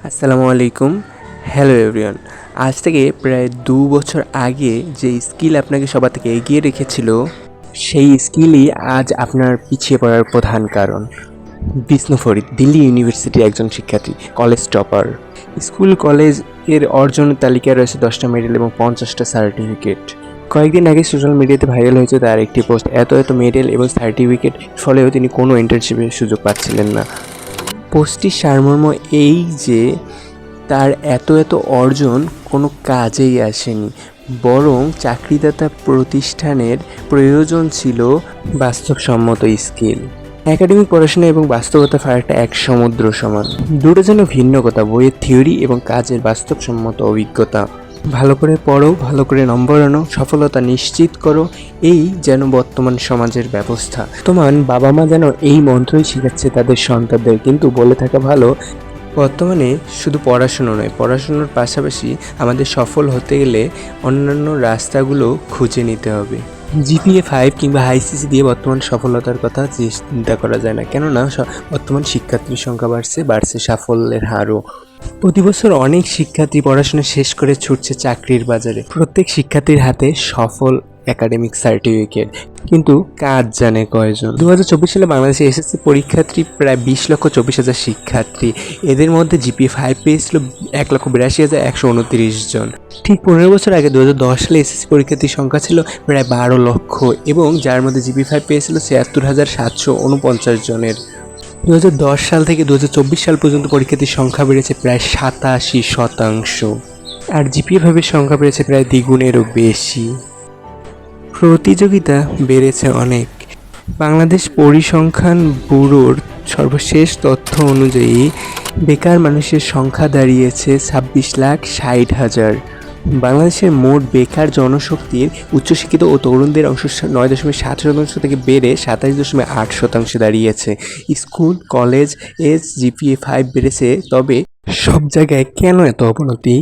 আসসালামু আলাইকুম। Hello everyone. আজ থেকে প্রায় ২ বছর আগে যে স্কিল আপনাকে সবার থেকে এগিয়ে রেখেছিল, সেই স্কিলই আজ আপনার পিছিয়ে পড়ার প্রধান কারণ। বিষ্ণু ফরিদ দিল্লি ইউনিভার্সিটির একজন শিক্ষার্থী, কলেজ টপার। স্কুল কলেজ এর অর্জনের তালিকায় রয়েছে 10টা মেডেল এবং 50টা সার্টিফিকেট। কয়েকদিন আগে সোশ্যাল মিডিয়াতে ভাইরাল হয়েছে তার একটি পোস্ট। এত মেডেল এবং সার্টিফিকেট ফলেও তিনি কোনো ইন্টার্নশিপের সুযোগ পাচ্ছিলেন না। পোস্টটির সারমর্ম এই যে তার এত অর্জন কোনো কাজেই আসেনি, বরং চাকরিদাতা প্রতিষ্ঠানের প্রয়োজন ছিল বাস্তবসম্মত স্কিল। একাডেমিক পড়াশোনা এবং বাস্তবতা ফারাকটা এক সমুদ্র সমান। দুটো যেন ভিন্ন কথা, বইয়ের থিওরি এবং কাজের বাস্তবসম্মত অভিজ্ঞতা। ভালো করে পড়ো, ভালো করে নম্বর আনো, সফলতা নিশ্চিত করো, এই যেন বর্তমান সমাজের ব্যবস্থা। বর্তমান বাবা মা যেন এই মন্ত্রই শেখাচ্ছে তাদের সন্তানদের, কিন্তু বলে থাকা ভালো বর্তমানে শুধু পড়াশুনো নয়, পড়াশুনোর পাশাপাশি আমাদের সফল হতে গেলে অন্যান্য রাস্তাগুলো খুঁজে নিতে হবে। জিপিএ 5 কিংবা হাইসিসি দিয়ে বর্তমান সফলতার কথা চিন্তা করা যায় না, কেননা বর্তমান শিক্ষার্থীর সংখ্যা বাড়ছে সাফল্যের হারও। প্রতি বছর অনেক শিক্ষার্থী পড়াশোনা শেষ করে ছুটছে চাকরির বাজারে। প্রত্যেক শিক্ষার্থীর হাতে সফল একাডেমিক সার্টিফিকেট, কিন্তু কাজ জানে কয়জন? 2024 সালে বাংলাদেশে এসএসসি পরীক্ষার্থী প্রায় 20,24,000 শিক্ষার্থী। এদের মধ্যে জিপিএ 5 পেয়েছিল 1,82,129 জন। ঠিক 15 বছর আগে 2010 সালে এসএসসি পরীক্ষার্থীর সংখ্যা ছিল প্রায় 12 লক্ষ, এবং যার মধ্যে জিপিএ 5 পেয়েছিল 76,749 জনের। 2010 সাল থেকে 2024 সাল পর্যন্ত পরীক্ষার্থীর সংখ্যা বেড়েছে প্রায় 87%, আর জিপিএ 5-এর সংখ্যা বেড়েছে প্রায় দ্বিগুণেরও বেশি। প্রতিযোগিতা বেড়েছে অনেক। বাংলাদেশ পরিসংখ্যান ব্যুরোর সর্বশেষ তথ্য অনুযায়ী বেকার মানুষের সংখ্যা দাঁড়িয়েছে 26,60,000। বাংলাদেশের মোট বেকার জনশক্তির উচ্চশিক্ষিত ও তরুণদের অংশ 9.7% থেকে বেড়ে 27.8% দাঁড়িয়েছে। স্কুল কলেজ জিপিএ 5 বেড়েছে, তবে সব জায়গায় কেন এত অবনতি?